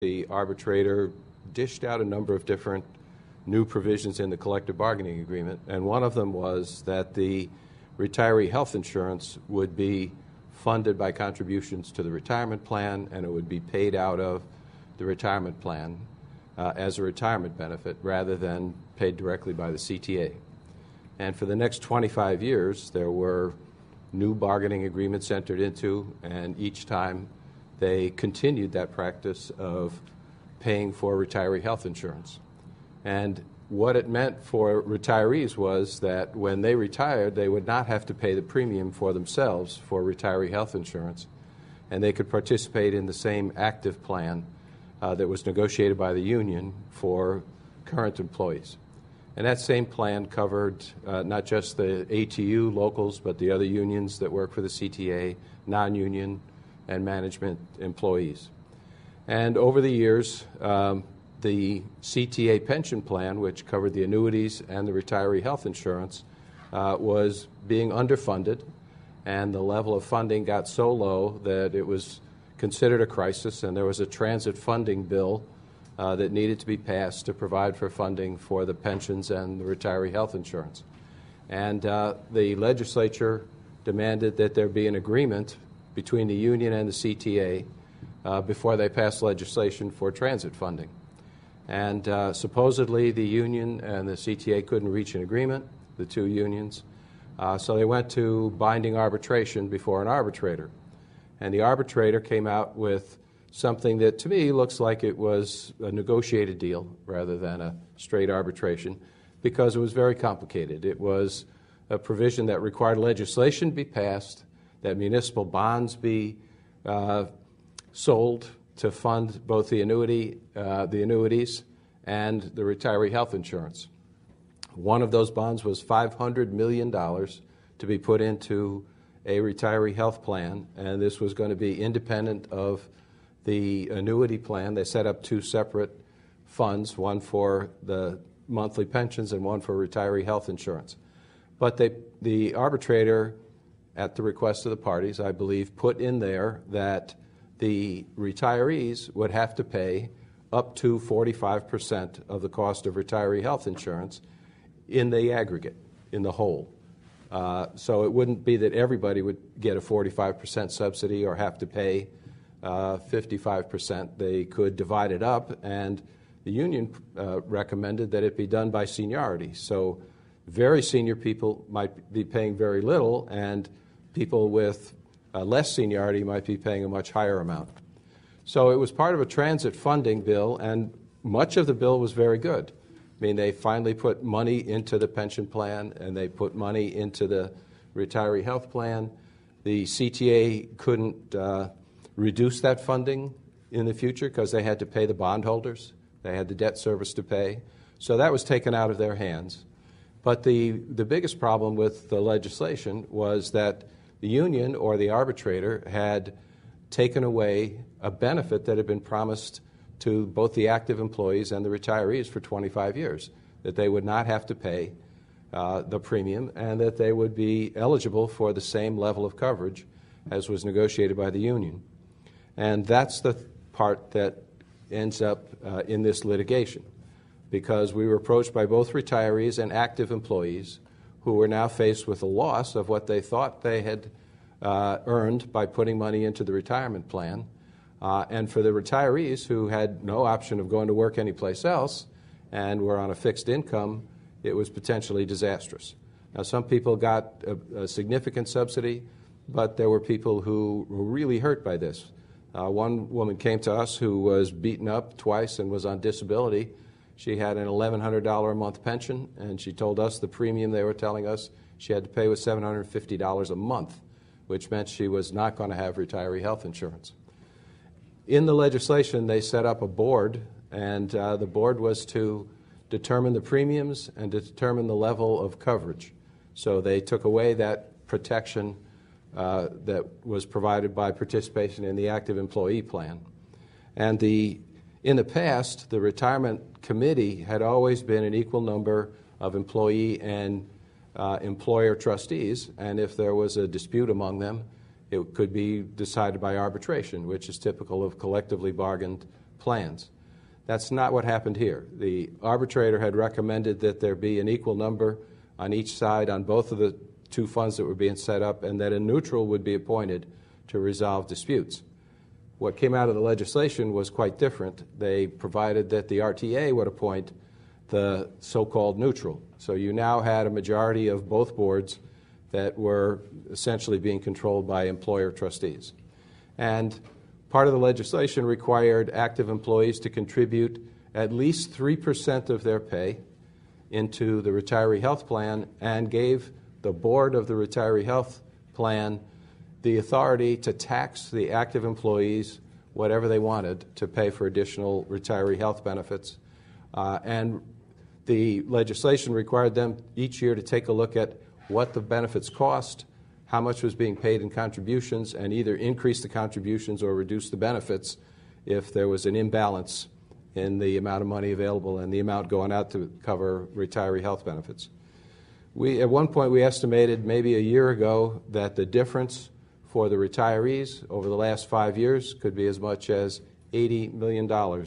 the arbitrator dished out a number of different new provisions in the collective bargaining agreement, and one of them was that the retiree health insurance would be funded by contributions to the retirement plan, and it would be paid out of the retirement plan as a retirement benefit rather than paid directly by the CTA. And for the next 25 years, there were new bargaining agreements entered into, and each time they continued that practice of paying for retiree health insurance. And what it meant for retirees was that when they retired, they would not have to pay the premium for themselves for retiree health insurance, and they could participate in the same active plan that was negotiated by the union for current employees. And that same plan covered not just the ATU locals, but the other unions that work for the CTA, non-union, and management employees. And over the years, the CTA pension plan, which covered the annuities and the retiree health insurance, was being underfunded, and the level of funding got so low that it was considered a crisis, and there was a transit funding bill that needed to be passed to provide for funding for the pensions and the retiree health insurance. And the legislature demanded that there be an agreement between the union and the CTA before they passed legislation for transit funding. And supposedly the union and the CTA couldn't reach an agreement, the two unions, so they went to binding arbitration before an arbitrator. And the arbitrator came out with something that to me looks like it was a negotiated deal rather than a straight arbitration, because it was very complicated. It was a provision that required legislation be passed, that municipal bonds be sold to fund both the annuities and the retiree health insurance. One of those bonds was $500 million to be put into a retiree health plan, and this was going to be independent of the annuity plan. They set up two separate funds, one for the monthly pensions and one for retiree health insurance. But the arbitrator, at the request of the parties, I believe, put in there that the retirees would have to pay up to 45% of the cost of retiree health insurance in the aggregate, in the whole. So it wouldn't be that everybody would get a 45% subsidy or have to pay 55%. They could divide it up, and the union recommended that it be done by seniority. So very senior people might be paying very little, and people with less seniority might be paying a much higher amount. So it was part of a transit funding bill, and much of the bill was very good. I mean, they finally put money into the pension plan, and they put money into the retiree health plan. The CTA couldn't reduce that funding in the future because they had to pay the bondholders. They had the debt service to pay. So that was taken out of their hands. But the biggest problem with the legislation was that the union or the arbitrator had taken away a benefit that had been promised to both the active employees and the retirees for 25 years, that they would not have to pay the premium and that they would be eligible for the same level of coverage as was negotiated by the union. And that's the part that ends up in this litigation, because we were approached by both retirees and active employees who were now faced with a loss of what they thought they had earned by putting money into the retirement plan. And for the retirees who had no option of going to work anyplace else and were on a fixed income, it was potentially disastrous. Now, some people got a significant subsidy, but there were people who were really hurt by this. One woman came to us who was beaten up twice and was on disability. She had an $1,100 a month pension, and she told us the premium they were telling us she had to pay was $750 a month, which meant she was not going to have retiree health insurance. In the legislation, they set up a board, and the board was to determine the premiums and to determine the level of coverage. So they took away that protection that was provided by participation in the active employee plan. And in the past, the retirement committee had always been an equal number of employee and employer trustees, and if there was a dispute among them, it could be decided by arbitration, which is typical of collectively bargained plans. That's not what happened here. The arbitrator had recommended that there be an equal number on each side on both of the two funds that were being set up, and that a neutral would be appointed to resolve disputes. What came out of the legislation was quite different. They provided that the RTA would appoint the so-called neutral. So you now had a majority of both boards that were essentially being controlled by employer trustees. And part of the legislation required active employees to contribute at least 3% of their pay into the retiree health plan, and gave the board of the retiree health plan the authority to tax the active employees whatever they wanted to pay for additional retiree health benefits. And the legislation required them each year to take a look at what the benefits cost, how much was being paid in contributions, and either increase the contributions or reduce the benefits if there was an imbalance in the amount of money available and the amount going out to cover retiree health benefits. At one point, we estimated maybe a year ago that the difference for the retirees over the last 5 years could be as much as $80 million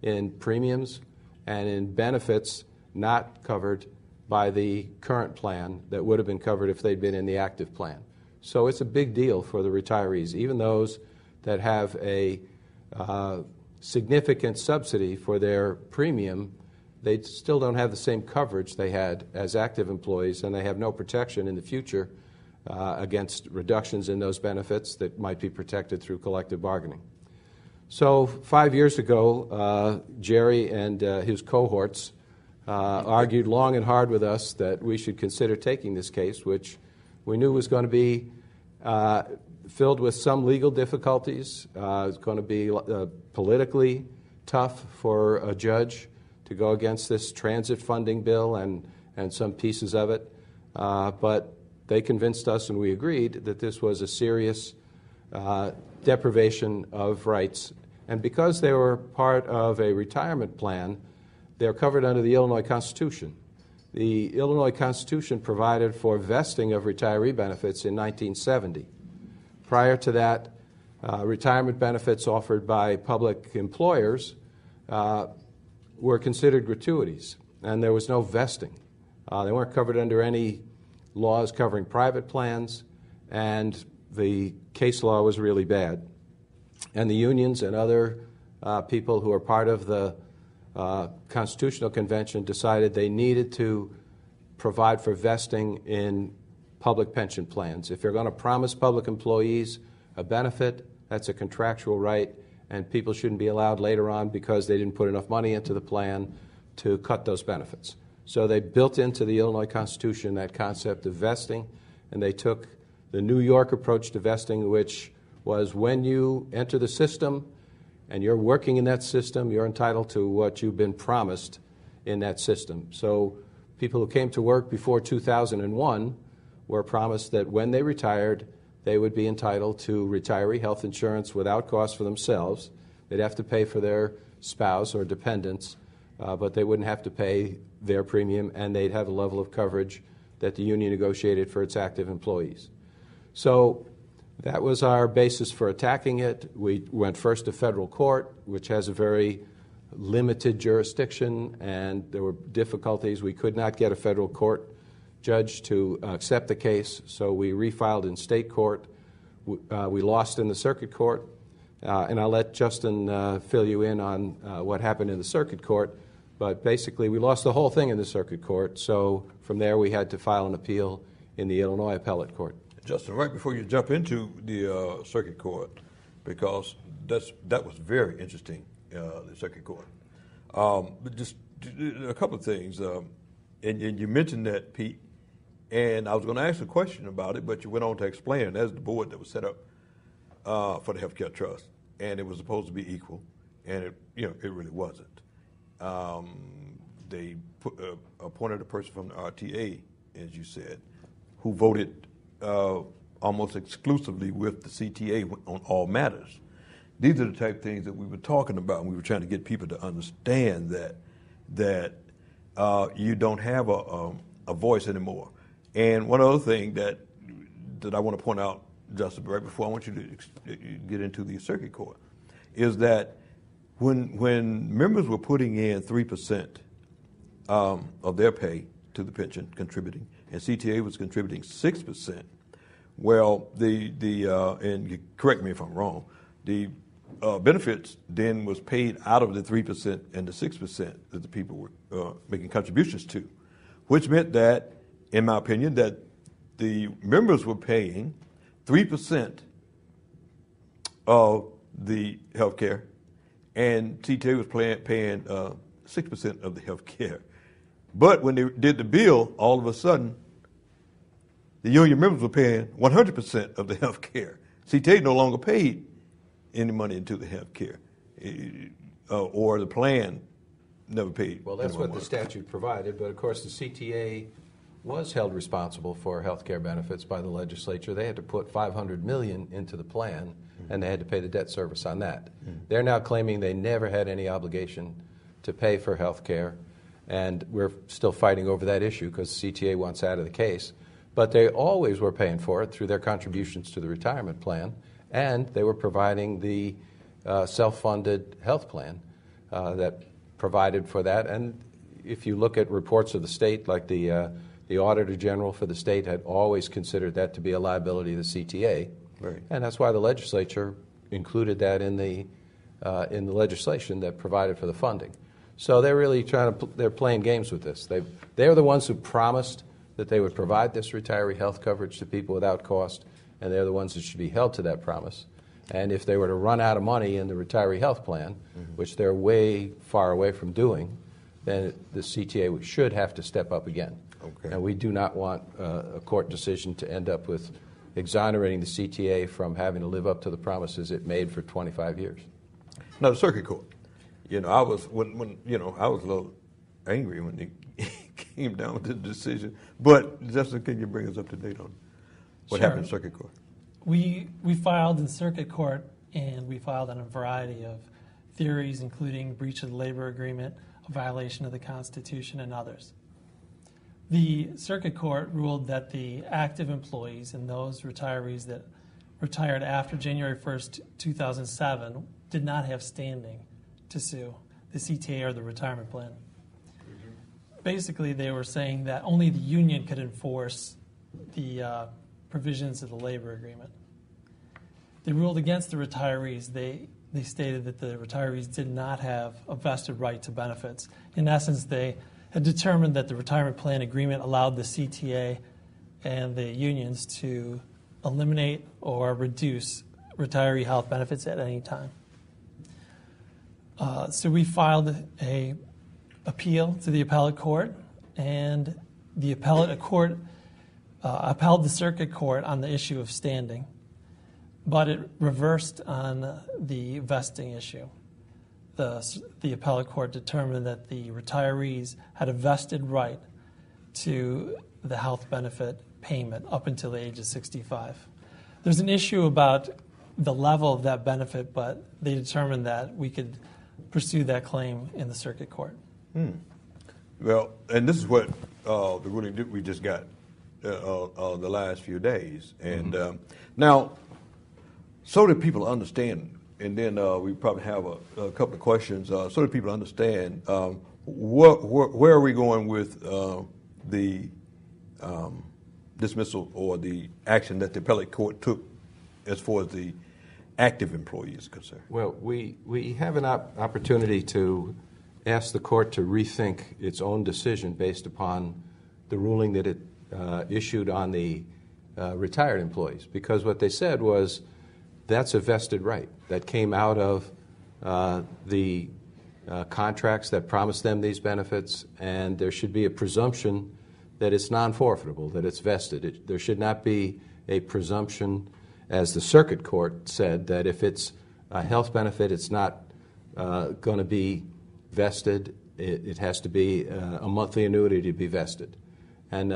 in premiums and in benefits not covered by the current plan that would have been covered if they'd been in the active plan. So it's a big deal for the retirees, even those that have a significant subsidy for their premium. They still don't have the same coverage they had as active employees, and they have no protection in the future against reductions in those benefits that might be protected through collective bargaining. So 5 years ago, Jerry and his cohorts argued long and hard with us that we should consider taking this case, which we knew was going to be filled with some legal difficulties. It's going to be politically tough for a judge to go against this transit funding bill and some pieces of it. But they convinced us, and we agreed, that this was a serious deprivation of rights. And because they were part of a retirement plan, they're covered under the Illinois Constitution. The Illinois Constitution provided for vesting of retiree benefits in 1970. Prior to that, retirement benefits offered by public employers were considered gratuities, and there was no vesting. They weren't covered under any laws covering private plans, and the case law was really bad. And the unions and other people who are part of the Constitutional Convention decided they needed to provide for vesting in public pension plans. If you're going to promise public employees a benefit, that's a contractual right, and people shouldn't be allowed later on, because they didn't put enough money into the plan, to cut those benefits. So they built into the Illinois Constitution that concept of vesting, and they took the New York approach to vesting, which was when you enter the system and you're working in that system, you're entitled to what you've been promised in that system. So people who came to work before 2001 were promised that when they retired, they would be entitled to retiree health insurance without cost for themselves. They'd have to pay for their spouse or dependents, but they wouldn't have to pay their premium, and they'd have a level of coverage that the union negotiated for its active employees. So that was our basis for attacking it. We went first to federal court, which has a very limited jurisdiction, and there were difficulties. We could not get a federal court judge to accept the case, so we refiled in state court. We lost in the circuit court, and I'll let Justin fill you in on what happened in the circuit court. But basically, we lost the whole thing in the circuit court, so from there we had to file an appeal in the Illinois Appellate Court. Justin, right before you jump into the circuit court, because that was very interesting, the circuit court. But just a couple of things, and you mentioned that, Pete, and I was going to ask a question about it, but you went on to explain it. That's the board that was set up for the healthcare trust, and it was supposed to be equal, and it really wasn't. They appointed a person from the RTA, as you said, who voted almost exclusively with the CTA on all matters. These are the type of things that we were talking about, and we were trying to get people to understand that you don't have a voice anymore. And one other thing that I want to point out, Justin, right before I want you to get into the circuit court, is that when members were putting in 3% of their pay to the pension, contributing, and CTA was contributing 6%. Well, and you correct me if I'm wrong, the benefits then was paid out of the 3% and the 6% that the people were making contributions to, which meant that, in my opinion, that the members were paying 3% of the health care, and CTA was paying 6% of the health care. But when they did the bill, all of a sudden, the union members were paying 100% of the health care. CTA no longer paid any money into the health care, or the plan never paid. Well, that's what the statute provided, but of course the CTA was held responsible for health care benefits by the legislature. They had to put $500 million into the plan, and they had to pay the debt service on that. They're now claiming they never had any obligation to pay for health care, and we're still fighting over that issue because CTA wants out of the case. But they always were paying for it through their contributions to the retirement plan, and they were providing the self-funded health plan that provided for that. And if you look at reports of the state, like the Auditor General for the state had always considered that to be a liability of the CTA. Right. And that's why the legislature included that in the legislation that provided for the funding. So they're really they're playing games with this. They're the ones who promised that they would provide this retiree health coverage to people without cost, and they're the ones that should be held to that promise. And if they were to run out of money in the retiree health plan, which they're way far away from doing, then the CTA should have to step up again. Okay. And we do not want a court decision to end up with exonerating the CTA from having to live up to the promises it made for 25 years. Now, the circuit court. I was I was a little angry when they came down with the decision. But Justin, can you bring us up to date on what happened in circuit court? We filed in circuit court, and we filed on a variety of theories, including breach of the labor agreement, a violation of the Constitution, and others. The circuit court ruled that the active employees and those retirees that retired after January 1st, 2007 did not have standing to sue the CTA or the retirement plan. Basically, they were saying that only the union could enforce the provisions of the labor agreement. They ruled against the retirees. They stated that the retirees did not have a vested right to benefits. In essence, they had determined that the retirement plan agreement allowed the CTA and the unions to eliminate or reduce retiree health benefits at any time. So we filed an appeal to the appellate court, and the appellate court upheld the circuit court on the issue of standing, but it reversed on the vesting issue. The appellate court determined that the retirees had a vested right to the health benefit payment up until the age of 65. There's an issue about the level of that benefit, but they determined that we could pursue that claim in the circuit court. Well, and this is what the ruling we just got the last few days. And now, so that people understand, and then we probably have a couple of questions, so that people understand where are we going with the dismissal or the action that the appellate court took as far as the active employees is concerned? Well, we have an opportunity to ask the court to rethink its own decision based upon the ruling that it issued on the retired employees, because what they said was that's a vested right that came out of the contracts that promised them these benefits, and there should be a presumption that it's non-forfeitable, that it's vested. There should not be a presumption, as the circuit court said, that if it's a health benefit, it's not going to be vested. It has to be a monthly annuity to be vested. And